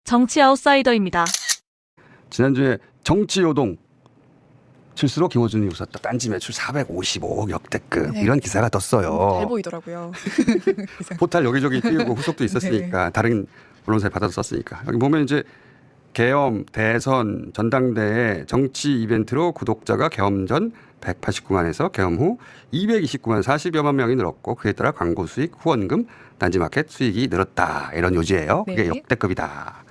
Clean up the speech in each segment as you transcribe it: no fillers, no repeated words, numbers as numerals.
정치 아웃사이더입니다. 지난주에 정치요동 실수로 김어준이 웃었다. 딴지 매출 455억 역대급 네. 이런 기사가 떴어요. 잘 보이더라고요. 포탈 여기저기 띄우고 후속도 있었으니까 네. 다른 언론사에 받아서 썼으니까 여기 보면 이제 계엄, 대선, 전당대회 정치 이벤트로 구독자가 계엄 전 189만에서 계엄 후 229만 40여만 명이 늘었고 그에 따라 광고 수익, 후원금, 딴지마켓 수익이 늘었다. 이런 요지예요. 그게 네. 역대급이다.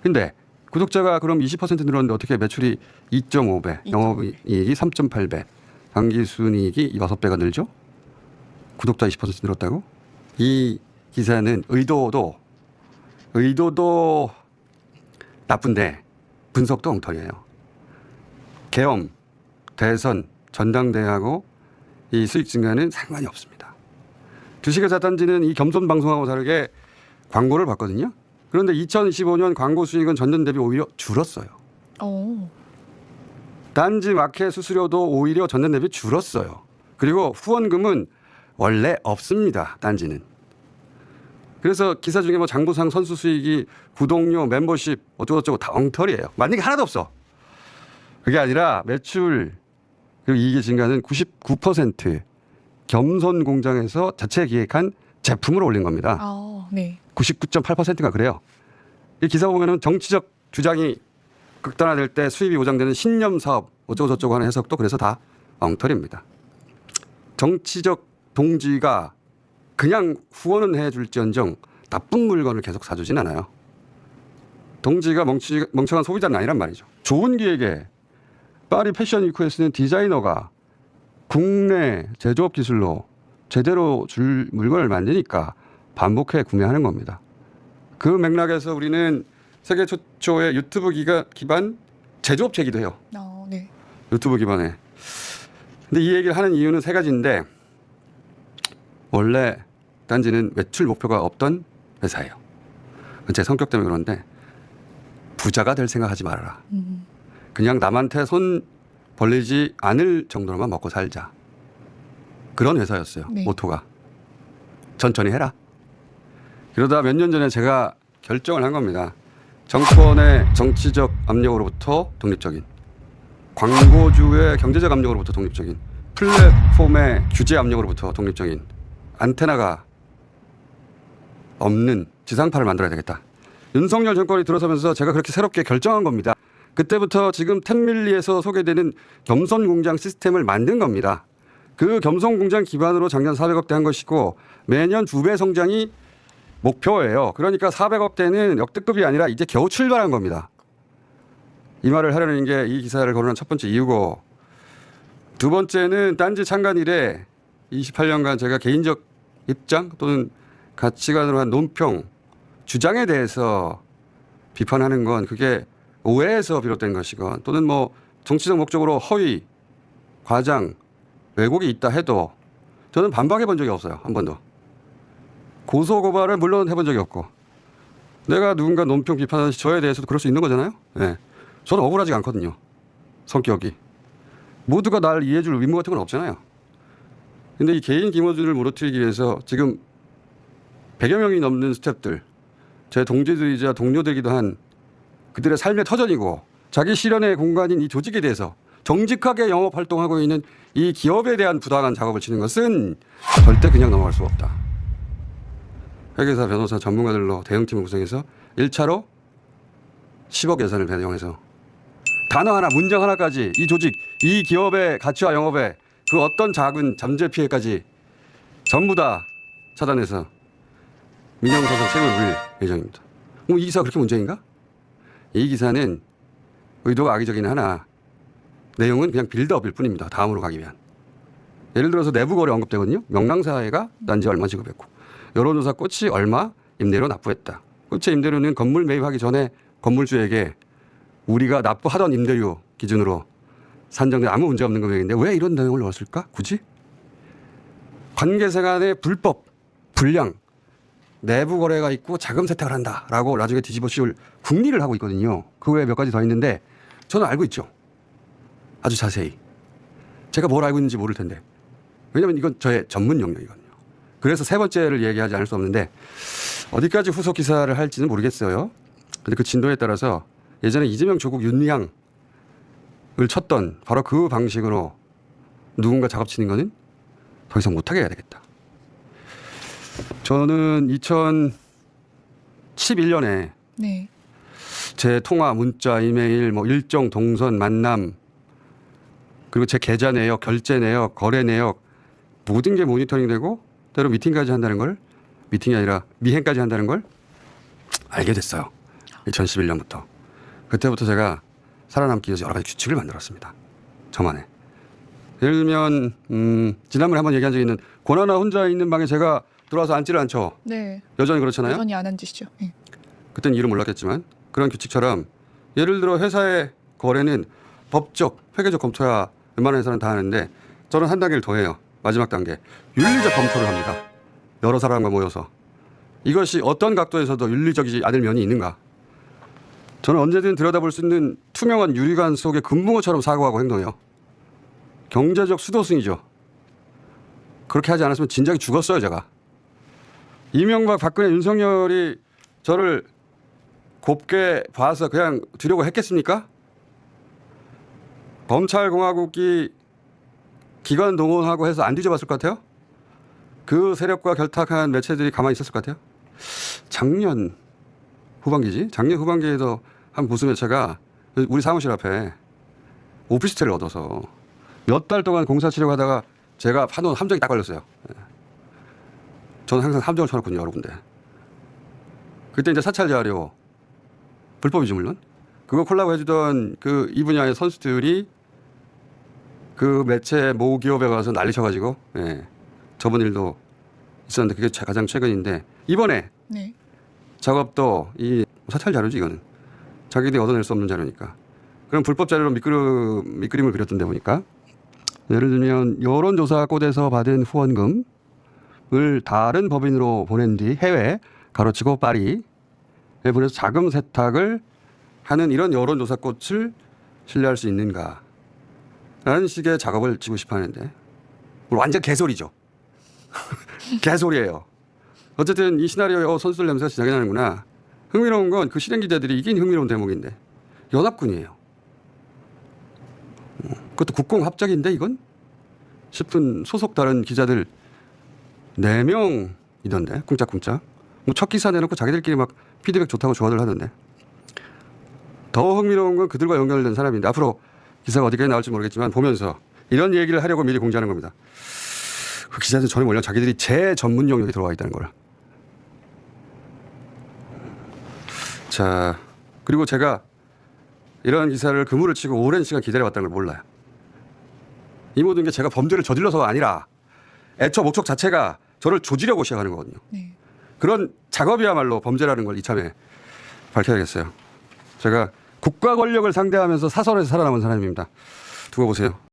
근데 구독자가 그럼 20% 늘었는데 어떻게 매출이 2.5배, 영업이익이 3.8배, 당기순이익이 6배가 늘죠? 구독자 20% 늘었다고? 이 기사는 의도도 나쁜데 분석도 엉터리예요. 계엄, 대선, 전당대회하고 이 수익 증가는 상관이 없습니다. 주식의 자단지는 이 겸손 방송하고 다르게 광고를 받거든요. 그런데 2025년 광고 수익은 전년 대비 오히려 줄었어요. 오. 딴지 마켓 수수료도 오히려 전년 대비 줄었어요. 그리고 후원금은 원래 없습니다. 딴지는. 그래서 기사 중에 뭐 장부상 선수 수익이 구독료, 멤버십 어쩌고저쩌고 다 엉터리예요. 맞는 게 하나도 없어. 그게 아니라 매출 그리고 이익의 증가는 99% 겸손공장에서 자체 기획한 제품을 올린 겁니다. 네. 99.8%가 그래요. 이 기사 보면은 정치적 주장이 극단화될 때 수입이 보장되는 신념 사업 어쩌고저쩌고 하는 해석도 그래서 다 엉터리입니다. 정치적 동지가 그냥 후원은 해줄지언정 나쁜 물건을 계속 사주진 않아요. 동지가 멍청한 소비자는 아니란 말이죠. 좋은 기획에 파리 패션 위크에서는 디자이너가 국내 제조업 기술로 제대로 줄 물건을 만드니까 반복해 구매하는 겁니다. 그 맥락에서 우리는 세계 최초의 유튜브 기반 제조업체이기도 해요. 네. 유튜브 기반에. 근데 이 얘기를 하는 이유는 세 가지인데 원래 딴지는 매출 목표가 없던 회사예요. 제 성격 때문에 그런데 부자가 될 생각하지 말아라. 그냥 남한테 손 벌리지 않을 정도로만 먹고 살자. 그런 회사였어요. 네. 모토가. 천천히 해라. 그러다 몇 년 전에 제가 결정을 한 겁니다. 정권의 정치적 압력으로부터 독립적인, 광고주의 경제적 압력으로부터 독립적인, 플랫폼의 규제 압력으로부터 독립적인 안테나가 없는 지상파를 만들어야 되겠다. 윤석열 정권이 들어서면서 제가 그렇게 새롭게 결정한 겁니다. 그때부터 지금 템밀리에서 소개되는 겸손공장 시스템을 만든 겁니다. 그 겸손공장 기반으로 작년 400억대 한 것이고 매년 2배 성장이 목표예요. 그러니까 400억대는 역대급이 아니라 이제 겨우 출발한 겁니다. 이 말을 하려는 게 이 기사를 거론한 첫 번째 이유고 두 번째는 딴지 창간 이래 28년간 제가 개인적 입장 또는 가치관으로 한 논평, 주장에 대해서 비판하는 건 그게 오해에서 비롯된 것이건 또는 뭐 정치적 목적으로 허위, 과장, 왜곡이 있다 해도 저는 반박해 본 적이 없어요. 한 번도. 고소고발을 물론 해본 적이 없고 내가 누군가 논평 비판하듯이 저에 대해서도 그럴 수 있는 거잖아요. 네. 저는 억울하지 않거든요. 성격이. 모두가 날 이해해 줄 의무 같은 건 없잖아요. 근데 이 개인 김어준을 무너뜨리기 위해서 지금 100여 명이 넘는 스태프들, 제 동지들이자 동료들이기도 한 그들의 삶의 터전이고 자기 실현의 공간인 이 조직에 대해서 정직하게 영업 활동하고 있는 이 기업에 대한 부당한 작업을 치는 것은 절대 그냥 넘어갈 수 없다. 회계사, 변호사, 전문가들로 대응팀을 구성해서 1차로 10억 예산을 배정해서 단어 하나, 문장 하나까지 이 조직, 이 기업의 가치와 영업에 그 어떤 작은 잠재 피해까지 전부 다 차단해서 민영사상 책임을 물 예정입니다. 이 기사가 그렇게 문제인가? 이 기사는 의도가 악의적이긴 하나 내용은 그냥 빌드업일 뿐입니다. 다음으로 가기 위한. 예를 들어서 내부 거래 언급되거든요. 명랑사회가 딴지 얼마 지급했고 여론조사 꽃이 얼마 임대료 납부했다. 꽃의 임대료는 건물 매입하기 전에 건물주에게 우리가 납부하던 임대료 기준으로 산정된 아무 문제 없는 금액인데 왜 이런 내용을 넣었을까? 굳이? 관계사 간의 불법, 불량, 내부 거래가 있고 자금 세탁을 한다라고 나중에 뒤집어 씌울 궁리를 하고 있거든요. 그 외에 몇 가지 더 있는데 저는 알고 있죠. 아주 자세히. 제가 뭘 알고 있는지 모를 텐데. 왜냐하면 이건 저의 전문 영역이거든요. 그래서 세 번째를 얘기하지 않을 수 없는데 어디까지 후속 기사를 할지는 모르겠어요. 근데 그 진도에 따라서 예전에 이재명 조국 윤리향을 쳤던 바로 그 방식으로 누군가 작업치는 거는 더 이상 못하게 해야 되겠다. 저는 2011년에 네. 제 통화, 문자, 이메일, 뭐 일정, 동선, 만남, 그리고 제 계좌 내역, 결제 내역, 거래 내역 모든 게 모니터링되고 때로 미팅까지 한다는 걸, 미팅이 아니라 미행까지 한다는 걸 알게 됐어요. 2011년부터. 그때부터 제가 살아남기 위해서 여러 가지 규칙을 만들었습니다. 저만의. 예를 들면 지난번에 한번 얘기한 적이 있는 권하나 혼자 있는 방에 제가 들어와서 앉지를 않죠. 네. 여전히 그렇잖아요. 여전히 안 앉으시죠. 네. 그때는 이름 몰랐겠지만 그런 규칙처럼 예를 들어 회사의 거래는 법적, 회계적 검토야 웬만한 회사는 다 하는데 저는 한 단계를 더 해요. 마지막 단계. 윤리적 검토를 합니다. 여러 사람과 모여서. 이것이 어떤 각도에서도 윤리적이지 않을 면이 있는가. 저는 언제든 들여다볼 수 있는 투명한 유리관 속의 금붕어처럼 사고하고 행동해요. 경제적 수도승이죠. 그렇게 하지 않았으면 진작에 죽었어요, 제가. 이명박, 박근혜, 윤석열이 저를 곱게 봐서 그냥 두려고 했겠습니까? 검찰공화국이 기관 동원하고 해서 안 뒤져봤을 것 같아요? 그 세력과 결탁한 매체들이 가만히 있었을 것 같아요? 작년 후반기지? 작년 후반기에도 한 보수 매체가 우리 사무실 앞에 오피스텔을 얻어서 몇 달 동안 공사 치료하다가 제가 파놓은 함정이 딱 걸렸어요. 저는 항상 함정을 쳐놓거든요, 여러 군데. 그때 이제 사찰 자료, 불법이지 물론. 그거 콜라보 해주던 그 이 분야의 선수들이 그 매체 모 기업에 가서 난리쳐가지고 저번 일도 있었는데 그게 가장 최근인데 이번에 네. 작업도 이 사찰 자료지 이거는. 자기들이 얻어낼 수 없는 자료니까. 그럼 불법 자료로 밑그림을 그렸던데 보니까 예를 들면 여론조사 꽃에서 받은 후원금을 다른 법인으로 보낸 뒤 해외 가로치고 파리에 보내서 자금 세탁을 하는 이런 여론조사 꽃을 신뢰할 수 있는가 라는 식의 작업을 지고 싶어 하는데 완전 개소리죠. 개소리예요. 어쨌든 이 시나리오에 선수들 냄새가 진하게 나는구나. 흥미로운 건 그 실행 기자들이 이긴 흥미로운 대목인데 연합군이에요. 그것도 국공합작인데 이건 싶은 소속 다른 기자들 4명이던데 쿵짝쿵짝. 뭐 첫 기사 내놓고 자기들끼리 막 피드백 좋다고 좋아들 하던데. 더 흥미로운 건 그들과 연결된 사람인데 앞으로 기사가 어디까지 나올지 모르겠지만 보면서 이런 얘기를 하려고 미리 공지하는 겁니다. 그 기자들 전에 몰라 자기들이 제 전문 영역에 들어와 있다는 걸. 자, 그리고 제가 이런 기사를 그물을 치고 오랜 시간 기다려왔다는 걸 몰라요. 이 모든 게 제가 범죄를 저질러서가 아니라 애초 목적 자체가 저를 조지려고 시작하는 거거든요. 네. 그런 작업이야말로 범죄라는 걸 이참에 밝혀야겠어요. 제가 국가 권력을 상대하면서 사설에서 살아남은 사람입니다. 두고 보세요.